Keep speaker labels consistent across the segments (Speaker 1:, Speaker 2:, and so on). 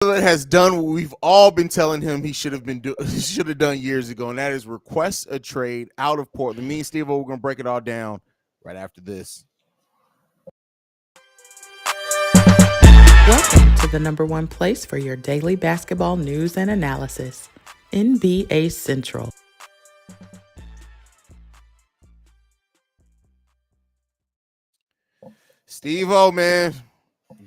Speaker 1: Lillard has done what we've all been telling him he should have he should have done years ago, and that is request a trade out of Portland. Me and Steve, we're going to break it all down right after this.
Speaker 2: Welcome to the number one place for your daily basketball news and analysis, NBA Central.
Speaker 1: Steve-O, man,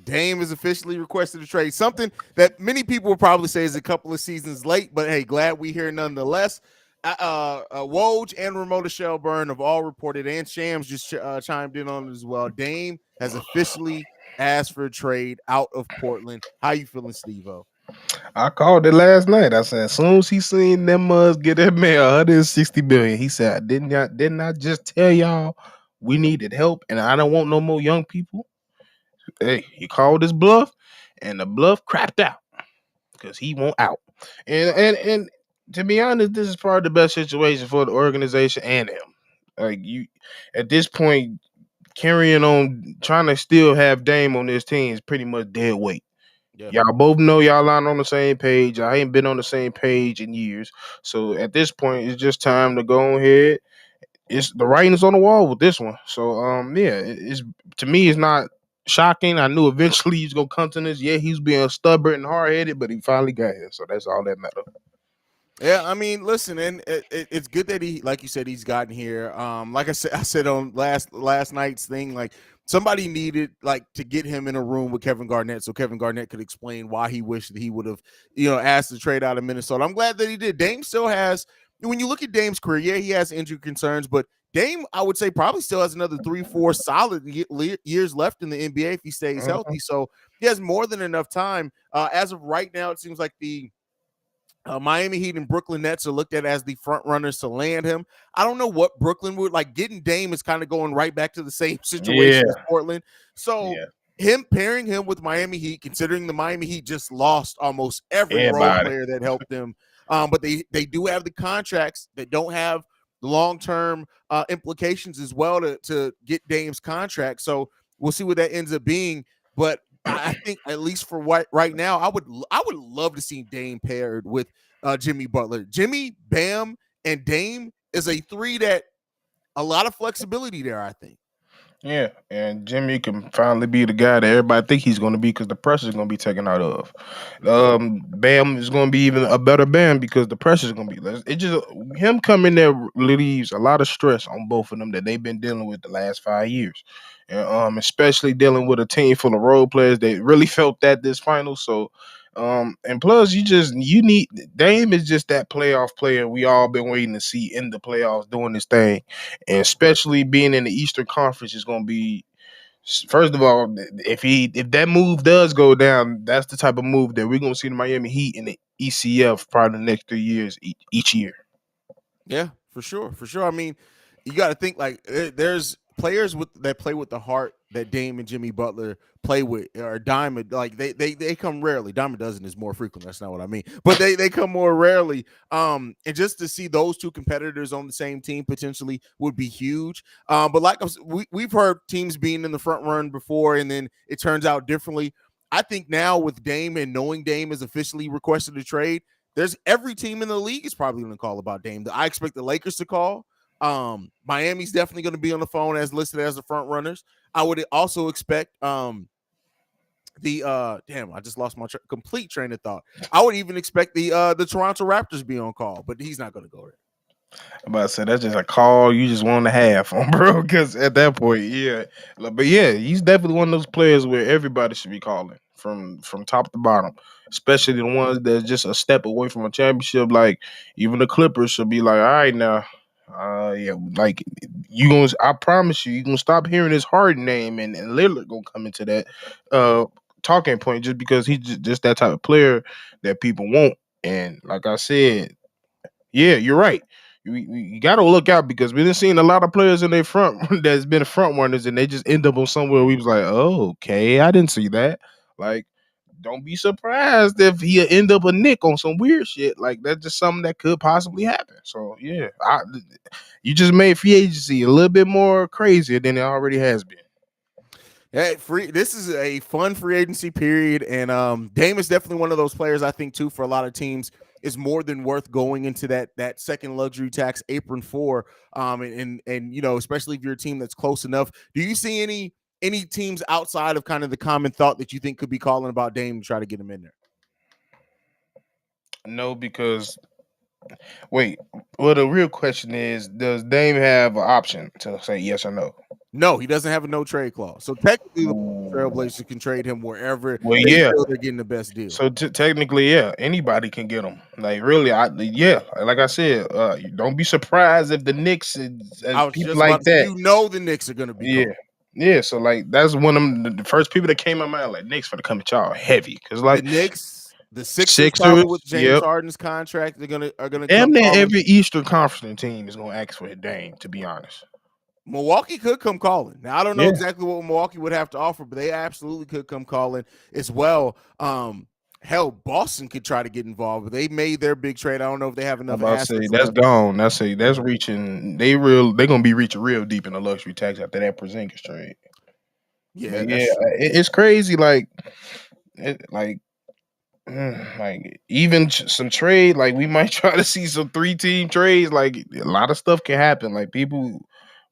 Speaker 1: Dame has officially requested a trade. Something that many people will probably say is a couple of seasons late, but hey, glad we here nonetheless. Woj and Ramona Shelburne have all reported, and Shams just chimed in on it as well. Dame has officially asked for a trade out of Portland. How you feeling, Steve-O?
Speaker 3: I called it last night. I said, as soon as he seen them get that man 160 million, he said, didn't I just tell y'all we needed help and I don't want no more young people? Hey, he called his bluff, and the bluff crapped out because he won't out. And to be honest, this is probably the best situation for the organization and him. Like you, at this point, carrying on trying to still have Dame on this team is pretty much dead weight.
Speaker 1: Yeah.
Speaker 3: Y'all both know y'all not on the same page. I ain't been on the same page in years. So at this point, it's just time to go ahead. It's the writing's on the wall with this one. So yeah, it's to me it's not shocking. I knew eventually he's gonna come to this. Yeah, he's being stubborn and hard headed, but he finally got here. So that's all that matters.
Speaker 1: Yeah, I mean, listen, and it's good that he, like you said, he's gotten here. Like I said on last night's thing, like somebody needed like to get him in a room with Kevin Garnett, so Kevin Garnett could explain why he wished that he would have, asked to trade out of Minnesota. I'm glad that he did. Dame still has, when you look at Dame's career, yeah, he has injury concerns, but Dame, I would say, probably still has another 3-4 solid years left in the NBA if he stays healthy. So he has more than enough time. As of right now, it seems like the Miami Heat and Brooklyn Nets are looked at as the front runners to land him. I don't know what Brooklyn would like. Getting Dame is kind of going right back to the same situation as Portland. So him pairing him with Miami Heat, considering the Miami Heat just lost almost every role player that helped them, but they do have the contracts that don't have the long-term implications as well to get Dame's contract. So we'll see what that ends up being. But I think at least for right now, I would love to see Dame paired with Jimmy Butler. Jimmy, Bam, and Dame is a three that a lot of flexibility there, I think.
Speaker 3: Yeah, and Jimmy can finally be the guy that everybody think he's going to be because the pressure is going to be taken out of. Bam is going to be even a better Bam because the pressure is going to be less. It just him coming there relieves a lot of stress on both of them that they've been dealing with the last 5 years, and especially dealing with a team full of role players. They really felt that this final. So, and plus, you need Dame is just that playoff player we all been waiting to see in the playoffs doing this thing, and especially being in the Eastern Conference is going to be. First of all, if that move does go down, that's the type of move that we're going to see the Miami Heat in the ECF probably the next 3 years each year.
Speaker 1: Yeah, for sure. I mean, you got to think like there's players that play with the heart that Dame and Jimmy Butler play with, or Diamond. Like they come rarely. Diamond doesn't is more frequent. That's not what I mean, but they come more rarely. And just to see those two competitors on the same team potentially would be huge. But like we've heard teams being in the front run before, and then it turns out differently. I think now with Dame and knowing Dame has officially requested a trade, there's every team in the league is probably going to call about Dame. I expect the Lakers to call. Miami's definitely going to be on the phone as listed as the front runners. I would also expect I just lost my complete train of thought. I would even expect the Toronto Raptors be on call, but he's not going to go there.
Speaker 3: I'm about to say that's just a call you just want to have on, bro. Because at that point, yeah, but yeah, he's definitely one of those players where everybody should be calling from top to bottom, especially the ones that's just a step away from a championship. Like even the Clippers should be like, all right now, yeah, like you gonna. I promise you gonna stop hearing his Harden name and Lillard gonna come into that talking point just because he's just that type of player that people want. And like I said, yeah, you're right. You got to look out because we've been seeing a lot of players in their front that's been front runners and they just end up on somewhere we was like, oh, okay, I didn't see that. Like, don't be surprised if he end up a Nick on some weird shit. Like that's just something that could possibly happen. So yeah, you just made free agency a little bit more crazier than it already has been.
Speaker 1: Hey, this is a fun free agency period, and Dame is definitely one of those players I think too for a lot of teams is more than worth going into that second luxury tax apron for. And especially if you're a team that's close enough. Do you see any teams outside of kind of the common thought that you think could be calling about Dame to try to get him in there?
Speaker 3: No, because wait. Well, the real question is, does Dame have an option to say yes or no?
Speaker 1: No, he doesn't have a no trade clause. So technically, the
Speaker 3: Ooh.
Speaker 1: Trailblazers can trade him wherever
Speaker 3: Well,
Speaker 1: they
Speaker 3: yeah.
Speaker 1: feel they're getting the best deal.
Speaker 3: So technically, yeah, anybody can get him. Like really, yeah, like I said, don't be surprised if the Knicks
Speaker 1: I
Speaker 3: and
Speaker 1: was
Speaker 3: people
Speaker 1: just about
Speaker 3: like
Speaker 1: to say,
Speaker 3: that.
Speaker 1: the Knicks are going to be
Speaker 3: Yeah,
Speaker 1: calling.
Speaker 3: yeah. So like that's one of the first people that came to my mind. Like Knicks for to come at y'all heavy because
Speaker 1: The
Speaker 3: like
Speaker 1: Knicks, the Sixers, probably
Speaker 3: Sixers,
Speaker 1: with James
Speaker 3: yep.
Speaker 1: Harden's contract, are gonna come
Speaker 3: And then
Speaker 1: calling.
Speaker 3: every Eastern Conference team is gonna ask for a Dame. To be honest,
Speaker 1: Milwaukee could come calling. Now I don't know
Speaker 3: yeah.
Speaker 1: exactly what Milwaukee would have to offer, but they absolutely could come calling as well. Hell, Boston could try to get involved, but they made their big trade. I don't know if they have
Speaker 3: I'm
Speaker 1: enough
Speaker 3: about to say
Speaker 1: assets
Speaker 3: that's
Speaker 1: left.
Speaker 3: gone. That's
Speaker 1: Yeah,
Speaker 3: reaching. They gonna be reaching real deep in the luxury tax after that Porzingis trade.
Speaker 1: yeah,
Speaker 3: But
Speaker 1: that's
Speaker 3: yeah,
Speaker 1: true.
Speaker 3: it's crazy. Like even some trade, like we might try to see some 3-team trades. Like a lot of stuff can happen. Like people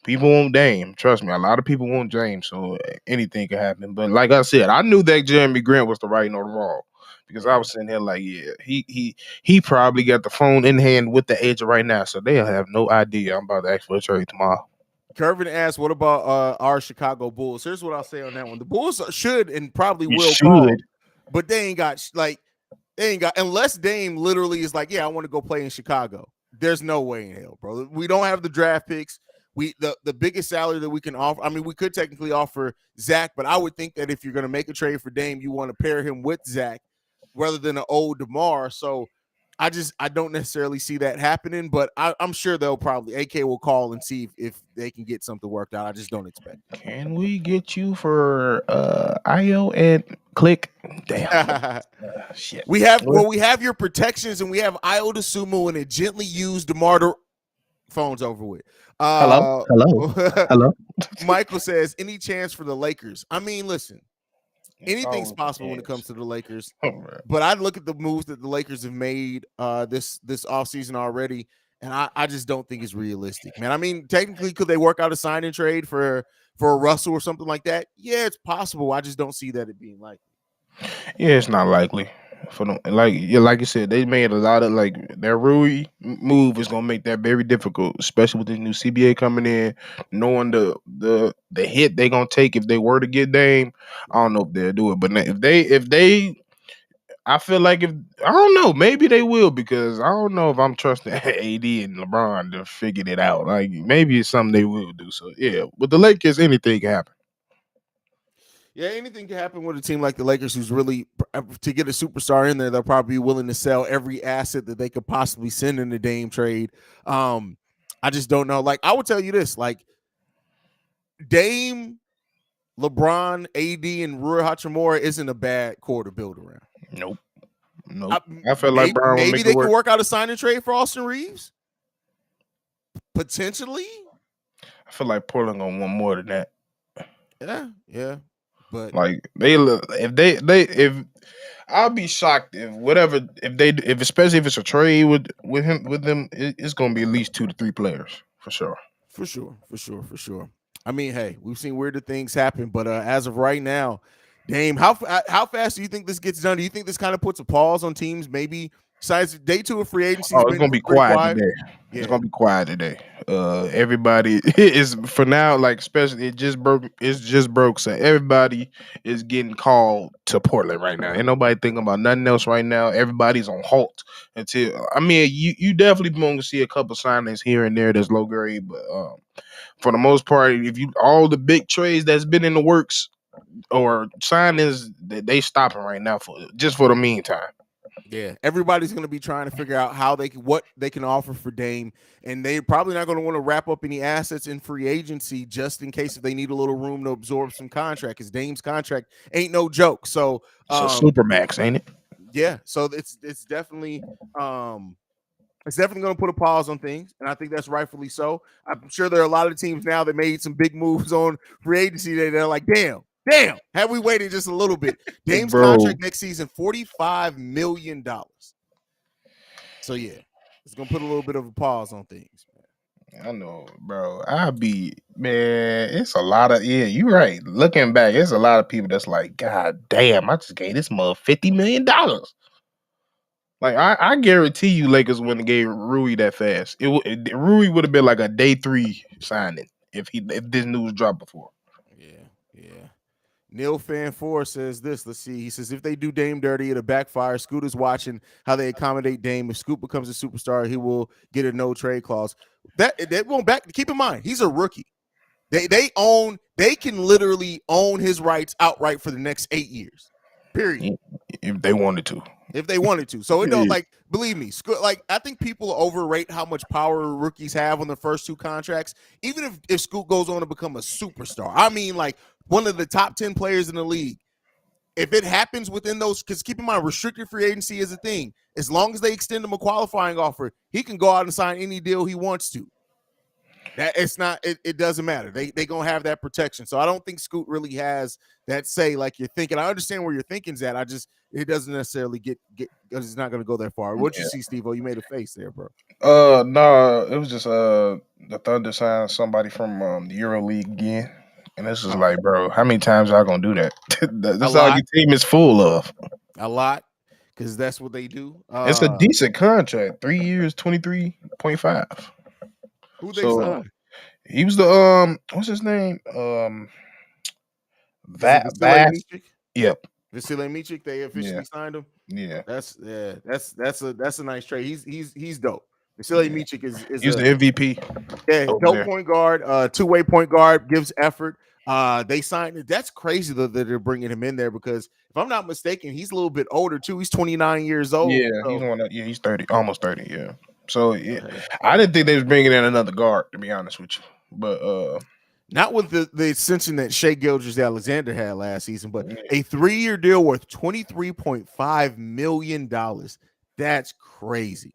Speaker 3: want Dame. Trust me, a lot of people want James. So anything can happen. But like I said, I knew that Jeremy Grant was the right or the wrong because I
Speaker 1: Yeah.
Speaker 3: was sitting here like, yeah, he probably got the phone in hand with the agent right now, so they'll have no idea I'm about to ask for a trade tomorrow.
Speaker 1: Kervin asked, "What about our Chicago Bulls?" Here's what I'll say on that one: the Bulls should and probably
Speaker 3: You
Speaker 1: will call,
Speaker 3: should.
Speaker 1: but they ain't got they ain't got unless Dame literally is like, yeah, I want to go play in Chicago. There's no way in hell, bro. We don't have the draft picks. The biggest salary that we can offer. I mean, we could technically offer Zach, but I would think that if you're going to make a trade for Dame, you want to pair him with Zach rather than an old DeMar. So I don't necessarily see that happening, but I'm sure they'll probably AK will call and see if they can get something worked out. I just don't expect
Speaker 3: Can we get you for IO and click? Damn.
Speaker 1: it.
Speaker 3: Shit.
Speaker 1: We have your protections and we have Io Sumo and a gently used DeMar phone's over with.
Speaker 3: Hello. Hello. Hello.
Speaker 1: Michael says, any chance for the Lakers? I mean, listen,
Speaker 3: It's
Speaker 1: anything's
Speaker 3: always a
Speaker 1: possible when it comes
Speaker 3: chance.
Speaker 1: to the Lakers.
Speaker 3: Oh, man.
Speaker 1: But I look at the moves that the Lakers have made this offseason already, and I just don't think it's realistic, man. I mean, technically, could they work out a sign and trade for a Russell or something like that? Yeah, it's possible. I just don't see that it being likely.
Speaker 3: Yeah, it's not likely for them. Like yeah, like you said, they made a lot of like their Rui move is gonna make that very difficult, especially with this new CBA coming in, knowing the hit they gonna take if they were to get Dame. I don't know if they'll do it, but if they I feel like if I don't know, maybe they will because I don't know if I'm trusting AD and LeBron to figure it out. Like maybe it's something they will do. So yeah, with the Lakers, anything can happen.
Speaker 1: Yeah, anything can happen with a team like the Lakers, who's really to get a superstar in there. They'll probably be willing to sell every asset that they could possibly send in the Dame trade. I just don't know. Like I would tell you this: like Dame, LeBron, AD, and Rui Hachimura isn't a bad core to build around.
Speaker 3: Nope. Nope. I feel like
Speaker 1: Maybe,
Speaker 3: Brown will
Speaker 1: maybe
Speaker 3: make it
Speaker 1: they can
Speaker 3: work.
Speaker 1: work out a sign and trade for Austin Reeves, potentially.
Speaker 3: I feel like Portland gonna want more than that.
Speaker 1: Yeah, but
Speaker 3: Like if I'll be shocked if especially if it's a trade with him with them it's gonna be at least 2 to 3 players for sure.
Speaker 1: for sure. I mean, hey, we've seen weirder things happen, but as of right now, Dame, how fast do you think this gets done? Do you think this kind of puts a pause on teams? Maybe besides day 2 of free agency
Speaker 3: Oh,
Speaker 1: has
Speaker 3: it's
Speaker 1: been
Speaker 3: gonna be
Speaker 1: pretty
Speaker 3: quiet
Speaker 1: quiet.
Speaker 3: today. It's
Speaker 1: Yeah,
Speaker 3: gonna be quiet today. Everybody is for now, like especially it just broke. So everybody is getting called to Portland right now. Ain't nobody thinking about nothing else right now. Everybody's on halt until I mean you definitely going to see a couple signings here and there that's low grade, but for the most part, if you all the big trades that's been in the works or signings, they stopping right now for just for the meantime.
Speaker 1: yeah. Everybody's going to be trying to figure out what they can offer for Dame, and they're probably not going to want to wrap up any assets in free agency just in case if they need a little room to absorb some contract. Because Dame's contract ain't no joke. So,
Speaker 3: So super max, ain't it?
Speaker 1: yeah. So um it's definitely going to put a pause on things, and I think that's rightfully so. I'm sure there are a lot of teams now that made some big moves on free agency that they're like, damn. Damn, had we waited just a little bit. Dame's
Speaker 3: Bro.
Speaker 1: contract next season, $45 million. So yeah, it's gonna put a little bit of a pause on things.
Speaker 3: I know, bro. It's a lot of you're right. Looking back, it's a lot of people that's like, God damn, I just gave this mother $50 million. Like I guarantee you, Lakers wouldn't have gave Rui that fast. Rui would have been like a day 3 signing if this news dropped before.
Speaker 1: Yeah. Neil Fan 4 says this. Let's see. He says if they do Dame dirty, it'll backfire. Scoot is watching how they accommodate Dame. If Scoot becomes a superstar, he will get a no trade clause. That won't back. Keep in mind, he's a rookie. They can literally own his rights outright for the next 8 years. Period.
Speaker 3: If they wanted to.
Speaker 1: So it don't believe me. Like I think people overrate how much power rookies have on the first 2 contracts. Even if Scoot goes on to become a superstar, I mean, like one of the top 10 players in the league. If it happens within those, because keep in mind, restricted free agency is a thing. As long as they extend him a qualifying offer, he can go out and sign any deal he wants to. That it's not. It doesn't matter. They gonna have that protection. So I don't think Scoot really has that say like you're thinking. I understand where your thinking's at. It doesn't necessarily get. It's not gonna go that far. What'd you see, Stevo? You made a face there, bro.
Speaker 3: No, it was just the Thunder signed somebody from the Euro League again, and this is like, bro, how many times y'all gonna do that? That's all your team is full of.
Speaker 1: A lot, because that's what they do.
Speaker 3: It's a decent contract, 3 years, 23.5.
Speaker 1: Who they signed?
Speaker 3: He was the what's his name? Yep.
Speaker 1: Vasile Micic, they officially signed him.
Speaker 3: Yeah.
Speaker 1: That's a nice trade. He's dope. Vasile Micic is
Speaker 3: he's the MVP.
Speaker 1: Yeah, dope point guard, two-way point guard, gives effort. They signed it. That's crazy that they're bringing him in there because if I'm not mistaken, he's a little bit older too. He's 29 years old.
Speaker 3: Yeah, so. He's 30, almost 30. Yeah. So I didn't think they was bringing in another guard, to be honest with you. But
Speaker 1: not with the ascension that Shai Gilgeous-Alexander had last season, but a 3-year deal worth $23.5 million. That's crazy.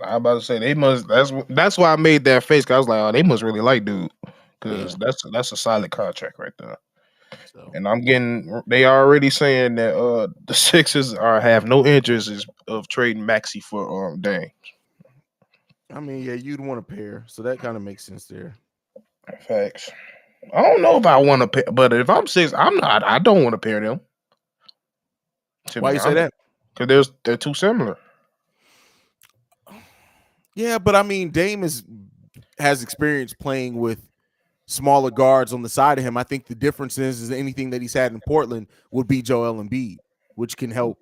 Speaker 3: I'm about to say they must. That's why I made that face. Cause I was like, oh, they must really like dude, because that's a solid contract right there. So. And they already saying that the Sixers have no interest of trading Maxey for Dame.
Speaker 1: I mean, yeah, you'd want to pair, so that kind of makes sense there.
Speaker 3: Facts. I don't know if I want to pair, but if I'm Six, I'm not. I don't want to pair them.
Speaker 1: Why you say that?
Speaker 3: Because they're too similar.
Speaker 1: Yeah, but I mean, Dame has experience playing with smaller guards on the side of him. I think the difference is anything that he's had in Portland would be Joel Embiid, which can help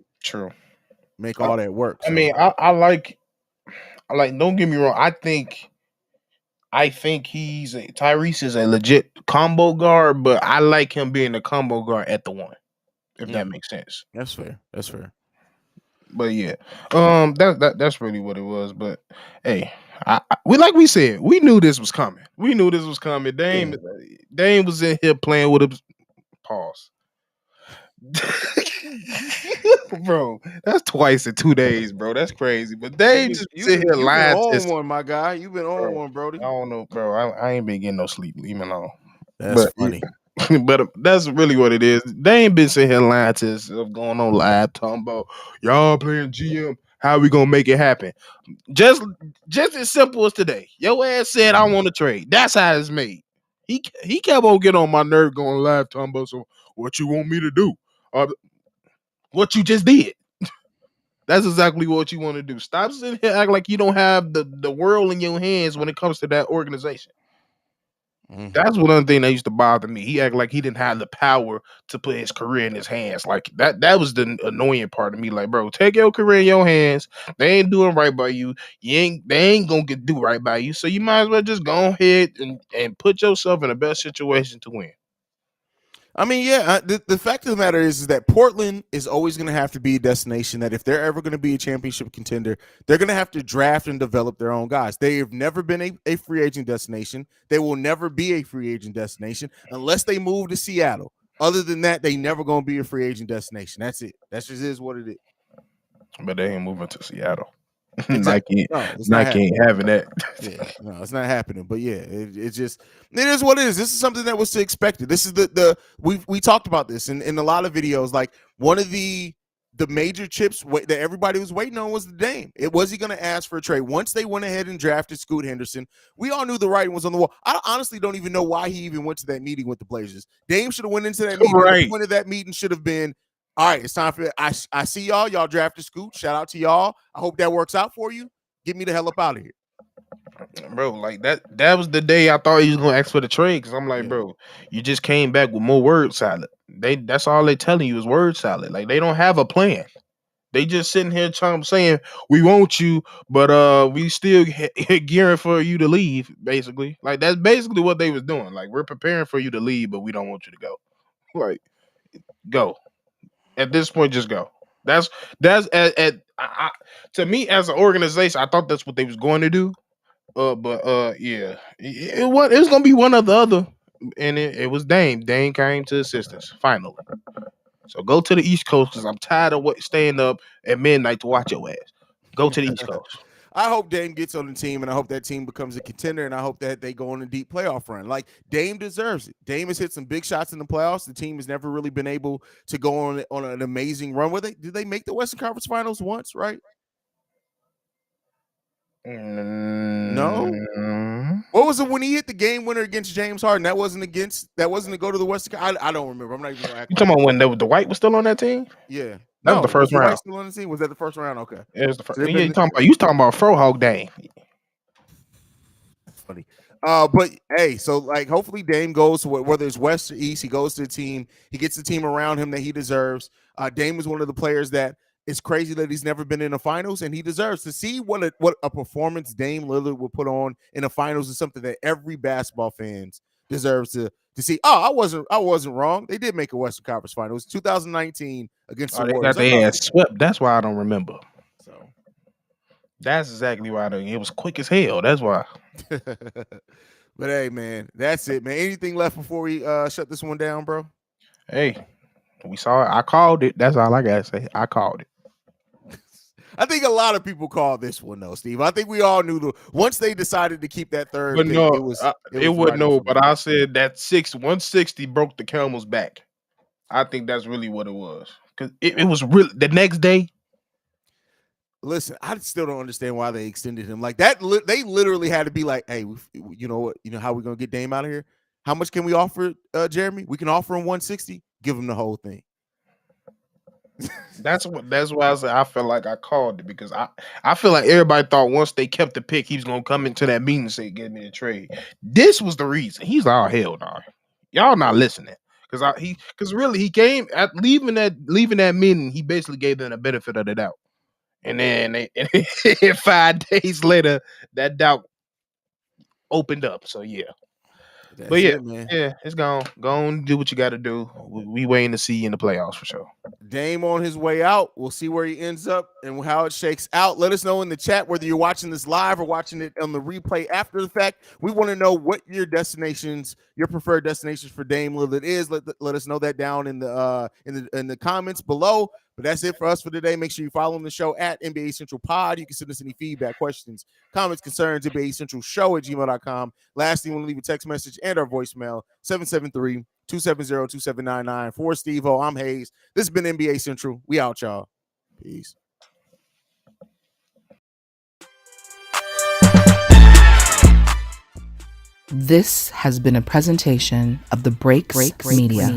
Speaker 1: make all that work.
Speaker 3: So. I mean, I like. Don't get me wrong. I think Tyrese is a legit combo guard, but I like him being a combo guard at the 1, if that makes sense.
Speaker 1: That's fair.
Speaker 3: But yeah, that's really what it was. But hey, we said, we knew this was coming. Dame was in here playing with him. Pause. Bro, that's twice in 2 days, bro. That's crazy. But Dame just sit here lying.
Speaker 1: You've been on one, my guy. You've been on one, Brody.
Speaker 3: I don't know, bro. I ain't been getting no sleep. Leave me alone.
Speaker 1: That's funny.
Speaker 3: But that's really what it is. They ain't been sitting here lying to us going on live talking about y'all playing GM. How we gonna make it happen? Just as simple as today. Your ass said I want to trade. That's how it's made. He kept on getting on my nerve going live talking about so what you want me to do? What you just did. That's exactly what you want to do. Stop sitting here act like you don't have the world in your hands when it comes to that organization. Mm-hmm. That's one other thing that used to bother me. He acted like he didn't have the power to put his career in his hands. Like that was the annoying part of me. Like, bro, take your career in your hands. They ain't doing right by you. They ain't gonna do right by you. So you might as well just go ahead and put yourself in the best situation to win.
Speaker 1: I mean, yeah, the fact of the matter is that Portland is always going to have to be a destination that if they're ever going to be a championship contender, they're going to have to draft and develop their own guys. They have never been a free agent destination. They will never be a free agent destination unless they move to Seattle. Other than that, they never going to be a free agent destination. That's it. That just is what it is.
Speaker 3: But they ain't moving to Seattle.
Speaker 1: Exactly.
Speaker 3: Nike,
Speaker 1: No, it's not
Speaker 3: Nike
Speaker 1: happening.
Speaker 3: ain't having that.
Speaker 1: Yeah, no, it's not happening. But yeah, it's just it is what it is. This is something that was to expected. This is the we talked about this in a lot of videos. Like one of the major chips that everybody was waiting on was the Dame. It was he going to ask for a trade. Once they went ahead and drafted Scoot Henderson, we all knew the writing was on the wall. I honestly don't even know why he even went to that meeting with the Blazers. Dame should have went into that meeting.
Speaker 3: Right.
Speaker 1: The point of that meeting should have been, all right, it's time for I see y'all. Y'all drafted Scoot. Shout out to y'all. I hope that works out for you. Get me the hell up out of here.
Speaker 3: Bro, like that was the day I thought he was gonna ask for the trade, because I'm like,
Speaker 1: Yeah.
Speaker 3: bro, you just came back with more word salad. That's all they telling you is word salad. Like they don't have a plan. They just sitting here saying we want you, but we still gearing for you to leave. Basically, like that's basically what they was doing. Like we're preparing for you to leave, but we don't want you to go. Like go at this point, just go. That's to me as an organization, I thought that's what they was going to do. Yeah, it was gonna be one or the other, and it was Dame. Dame came to assistance finally. So go to the East Coast, because I'm tired of staying up at midnight to watch your ass. Go to the East Coast.
Speaker 1: I hope Dame gets on the team, and I hope that team becomes a contender, and I hope that they go on a deep playoff run. Like Dame deserves it. Dame has hit some big shots in the playoffs. The team has never really been able to go on an amazing run. Did they make the Western Conference Finals once? Right? No. What was it when he hit the game winner against James Harden? That wasn't to go to the Western. I don't remember. I'm not even gonna act.
Speaker 3: You talking about when the White was still on that team?
Speaker 1: Yeah.
Speaker 3: That was the first round.
Speaker 1: White still on the team? Was that the first round? Okay.
Speaker 3: It was the first. Yeah, you talking about Frohawk Dame.
Speaker 1: Funny. But hey, so like hopefully Dame goes to whether it's West or East, he goes to the team, he gets the team around him that he deserves. Dame is one of the players that it's crazy that he's never been in the finals, and he deserves to see what a performance Dame Lillard will put on in the finals is something that every basketball fans deserves to see. Oh, I wasn't wrong. They did make a Western Conference Finals 2019 against the Warriors.
Speaker 3: They got their ass swept. That's why I don't remember.
Speaker 1: So
Speaker 3: that's exactly why it was quick as hell. That's why.
Speaker 1: But hey, man, that's it, man. Anything left before we shut this one down, bro?
Speaker 3: Hey, we saw it. I called it. That's all I gotta say. I called it.
Speaker 1: I think a lot of people called this one though, Steve. I think we all knew once they decided to keep that third.
Speaker 3: But
Speaker 1: pick,
Speaker 3: no,
Speaker 1: it wasn't
Speaker 3: right no. But I said that 160 broke the camel's back. I think that's really what it was, because it was really the next day.
Speaker 1: Listen, I still don't understand why they extended him like that. They literally had to be like, "Hey, you know what? You know how we're gonna get Dame out of here? How much can we offer, Jeremy? We can offer him 160. Give him the whole thing."
Speaker 3: That's why I said I felt like I called it, because I feel like everybody thought once they kept the pick, he was gonna come into that meeting and say, "Give me the trade." This was the reason. He's all hell no. Y'all not listening, because really he came at leaving that meeting. He basically gave them the benefit of the doubt, and then 5 days later that doubt opened up. So yeah.
Speaker 1: That's
Speaker 3: But yeah,
Speaker 1: it, man.
Speaker 3: yeah, it's gone. Go on, do what you got to do. We waiting to see you in the playoffs for sure.
Speaker 1: Dame on his way out. We'll see where he ends up and how it shakes out. Let us know in the chat whether you're watching this live or watching it on the replay after the fact. We want to know what your preferred destinations for Dame Lillard is. Let us know that down in the comments below. But that's it for us for today. Make sure you follow the show at NBA Central Pod. You can send us any feedback, questions, comments, concerns, NBA Central Show at gmail.com. Lastly, you want to leave a text message and our voicemail, 773-270-2799. For Steve-O, I'm Haize. This has been NBA Central. We out, y'all. Peace.
Speaker 2: This has been a presentation of the Breaks Media.